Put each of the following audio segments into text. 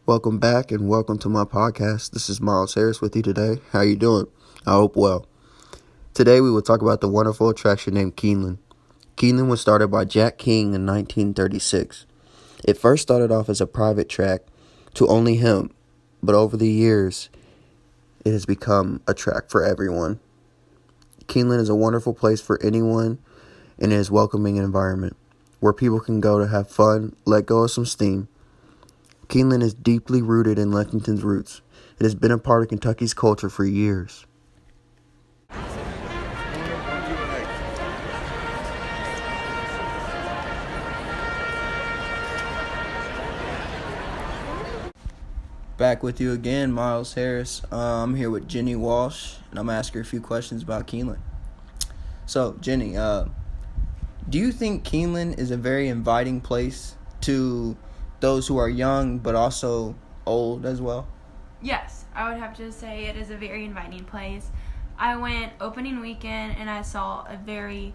Welcome back and welcome to my podcast. This is Miles Harris with you today. How you doing? I hope well. Today we will talk about the wonderful attraction named Keeneland. Keeneland was started by Jack King in 1936. It first started off as a private track to only him, but over the years it has become a track for everyone. Keeneland is a wonderful place for anyone and it is a welcoming environment where people can go to have fun, let go of some steam. Keeneland is deeply rooted in Lexington's roots. It has been a part of Kentucky's culture for years. Back with you again, Miles Harris. I'm here with Jenny Walsh, and I'm going to ask her a few questions about Keeneland. So, Jenny, do you think Keeneland is a very inviting place to those who are young but also old as well? Yes, I would have to say it is a very inviting place. I went opening weekend and I saw a very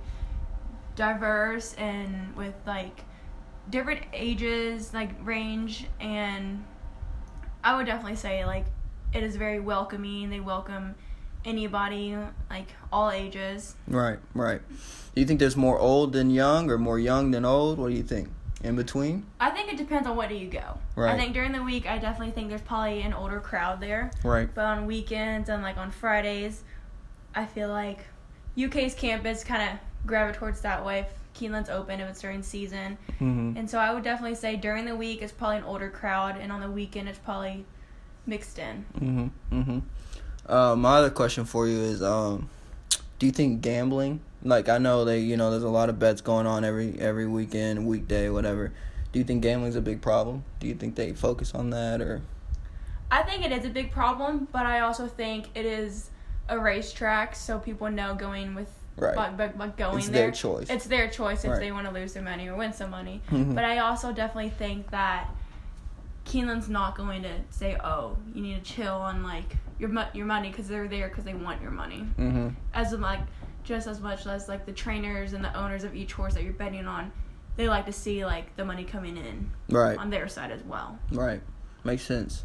diverse and with different ages range, and I would definitely say it is very welcoming. They welcome anybody, all ages. Right. Do you think there's more old than young or more young than old? What do you think? In between? I think it depends on what do you go. Right. I think during the week, I definitely think there's probably an older crowd there. Right. But on weekends and on Fridays, I feel like UK's campus kind of gravitate towards that way if Keeneland's open, if it's during season. Mm-hmm. And so I would definitely say during the week, it's probably an older crowd, and on the weekend, it's probably mixed in. My other question for you is, do you think gambling, I know that, there's a lot of bets going on every weekend, weekday, whatever. Do you think gambling's a big problem? Do you think they focus on that, or? I think it is a big problem, but I also think it is a racetrack, so people know going with right. Going it's there. Their choice. It's their choice if right. they want to lose their money or win some money. Mm-hmm. But I also definitely think that Keeneland's not going to say, "Oh, you need to chill on your money," because they're there because they want your money. Mm-hmm. Just as much as the trainers and the owners of each horse that you're betting on, they like to see the money coming in right. on their side as well. Right, makes sense.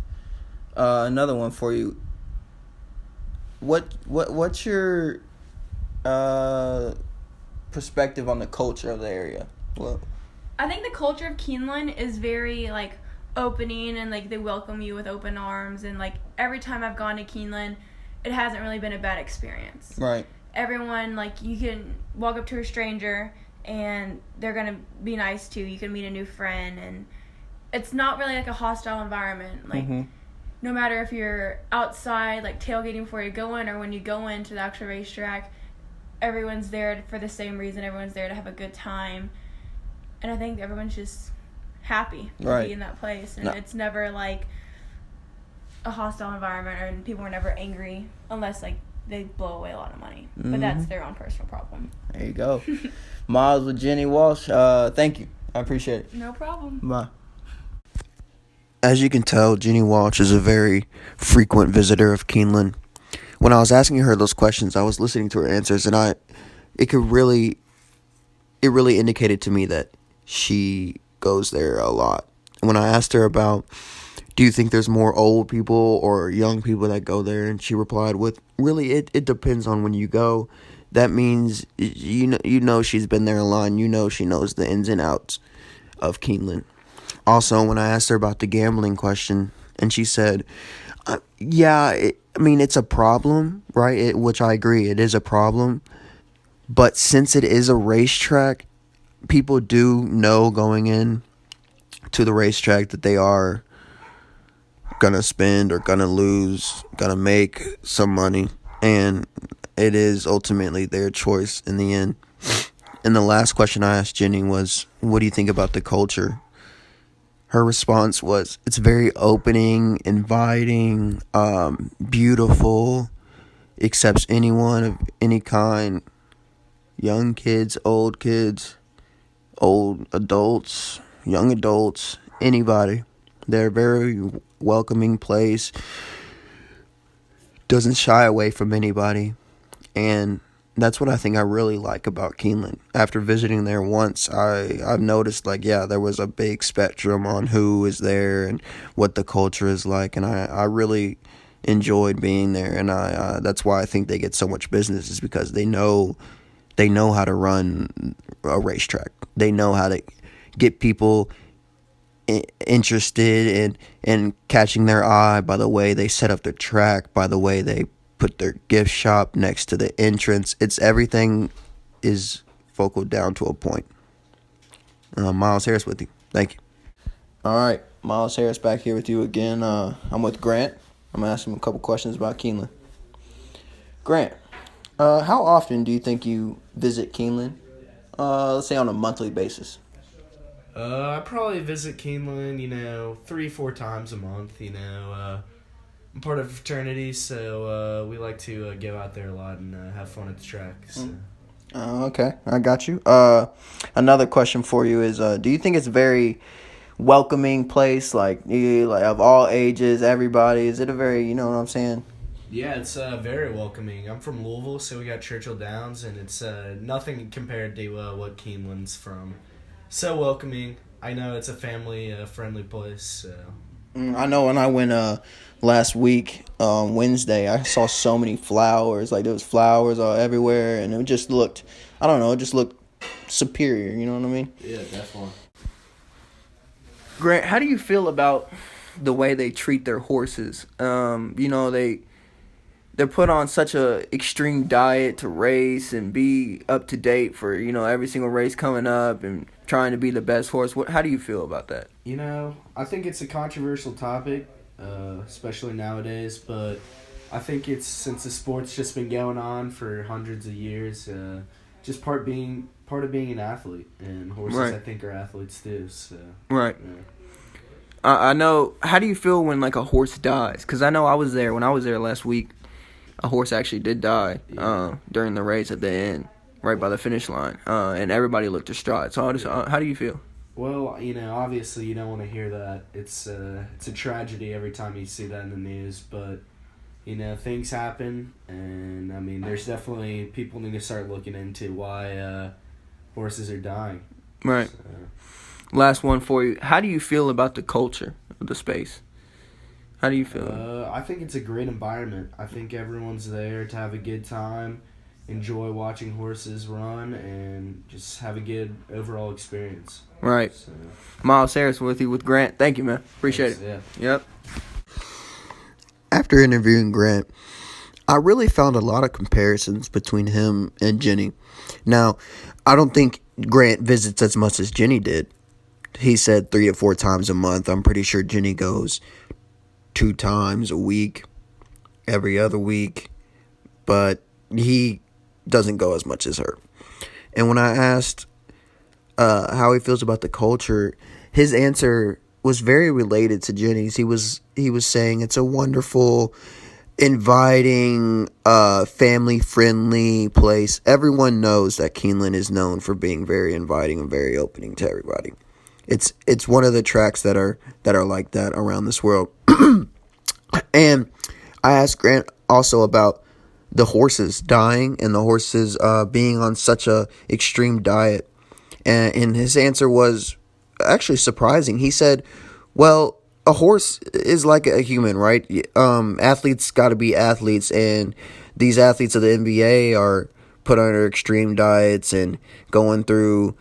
Another one for you. What's your perspective on the culture of the area? Well, I think the culture of Keeneland is very opening, and they welcome you with open arms, and every time I've gone to Keeneland, it hasn't really been a bad experience. Right. Everyone, you can walk up to a stranger and they're going to be nice to you. You can meet a new friend, and it's not really a hostile environment. Mm-hmm. No matter if you're outside, tailgating before you go in, or when you go into the actual racetrack, everyone's there for the same reason. Everyone's there to have a good time. And I think everyone's just happy to be in that place. And it's never a hostile environment, and people are never angry unless they blow away a lot of money. Mm-hmm. But that's their own personal problem. There you go. Miles with Jenny Walsh. Thank you. I appreciate it. No problem. Bye. As you can tell, Jenny Walsh is a very frequent visitor of Keeneland. When I was asking her those questions, I was listening to her answers, and it really indicated to me that she goes there a lot. When I asked her about, do you think there's more old people or young people that go there, and she replied with, really, it depends on when you go. That means you know she's been there a lot. She knows the ins and outs of Keeneland. Also, when I asked her about the gambling question, and she said, it's a problem, right? Which I agree, it is a problem. But since it is a racetrack, people do know going in to the racetrack that they are gonna spend or gonna lose, gonna make some money, and it is ultimately their choice in the end. And the last question I asked Jenny was, what do you think about the culture? Her response was, it's very opening, inviting, beautiful, accepts anyone of any kind, young kids, old adults, young adults, anybody. They're a very welcoming place, doesn't shy away from anybody, and that's what I think I really like about Keeneland. After visiting there once, I've noticed like there was a big spectrum on who is there and what the culture is like, and I really enjoyed being there, and I that's why I think they get so much business is because they know how to run a racetrack. They know how to get people interested in catching their eye by the way they set up the track, by the way they put their gift shop next to the entrance. It's everything is focal down to a point. Miles Harris with you. Thank you. All right, Miles Harris back here with you again. I'm with Grant. I'm going to ask him a couple questions about Keeneland. Grant, how often do you think you visit Keeneland? Let's say on a monthly basis. I probably visit Keeneland, 3-4 times a month. I'm part of a fraternity, so we like to go out there a lot and have fun at the track. So. Okay, I got you. Another question for you is, do you think it's a very welcoming place, like of all ages, everybody? Is it a very, you know what I'm saying? Yeah, it's very welcoming. I'm from Louisville, so we got Churchill Downs, and it's nothing compared to what Keeneland's from. So welcoming. I know it's a family-friendly place. So. I know when I went last week on Wednesday, I saw so many flowers. Like there was flowers all everywhere, and it just looked, I don't know, it just looked superior. You know what I mean? Yeah, definitely. Grant, how do you feel about the way they treat their horses? They're put on such a extreme diet to race and be up to date for, every single race coming up and trying to be the best horse. How do you feel about that? I think it's a controversial topic, especially nowadays, but I think it's, since the sport's just been going on for hundreds of years, just part of being an athlete, and horses, right. I think, are athletes too. So. Right. Yeah. I know. How do you feel when like a horse dies? Because I know when I was there last week, a horse actually did die during the race at the end, right by the finish line, and everybody looked distraught. So how do you feel? Well, obviously you don't want to hear that. It's a tragedy every time you see that in the news, but things happen, and I mean there's definitely people need to start looking into why horses are dying. Right. So. Last one for you. How do you feel about the culture of the space? How do you feel? I think it's a great environment. I think everyone's there to have a good time, enjoy watching horses run, and just have a good overall experience. Right. So. Miles Harris with you with Grant. Thank you, man. Appreciate it. Yeah. Yep. After interviewing Grant, I really found a lot of comparisons between him and Jenny. Now, I don't think Grant visits as much as Jenny did. He said 3 or 4 times a month. I'm pretty sure Jenny goes 2 times a week, every other week, but he doesn't go as much as her. And when I asked how he feels about the culture, his answer was very related to Jenny's. He was saying it's a wonderful, inviting, family-friendly place. Everyone knows that Keeneland is known for being very inviting and very opening to everybody. It's one of the tracks that are like that around this world. And I asked Grant also about the horses dying and the horses being on such a extreme diet. And his answer was actually surprising. He said, well, a horse is like a human, right? Athletes got to be athletes, and these athletes of the NBA are put under extreme diets and going through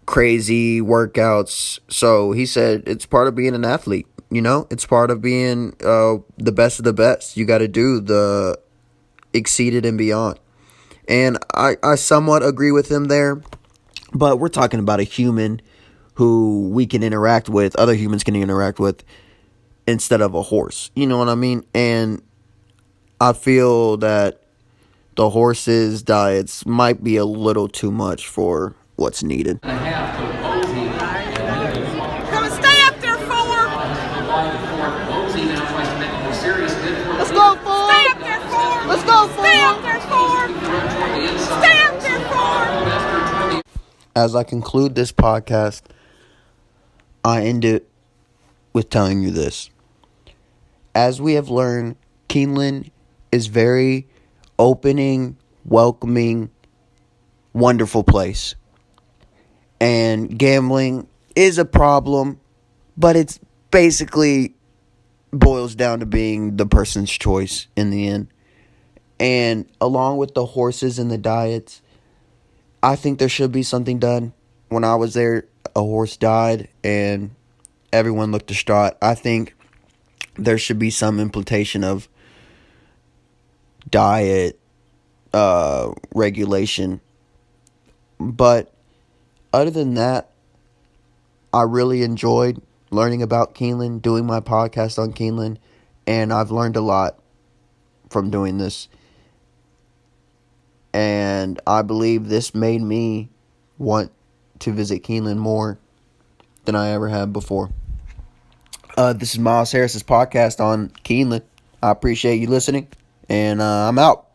crazy workouts. So he said it's part of being an athlete. It's part of being the best of the best. You got to do the exceeded and beyond. And I somewhat agree with him there, but we're talking about a human who we can interact with, other humans can interact with, instead of a horse. You know what I mean? And I feel that the horses' diets might be a little too much for what's needed. Come stay up there, Ford! Let's go, Ford! Stay up there, Ford! Let's go, Ford! Stay up there, Ford! Stay up there, Ford! As I conclude this podcast, I end it with telling you this. As we have learned, Keeneland is very opening, welcoming, wonderful place. And gambling is a problem, but it's basically boils down to being the person's choice in the end. And along with the horses and the diets, I think there should be something done. When I was there, a horse died and everyone looked distraught. I think there should be some implementation of diet regulation. But other than that, I really enjoyed learning about Keeneland, doing my podcast on Keeneland, and I've learned a lot from doing this. And I believe this made me want to visit Keeneland more than I ever have before. This is Miles Harris's podcast on Keeneland. I appreciate you listening, and I'm out.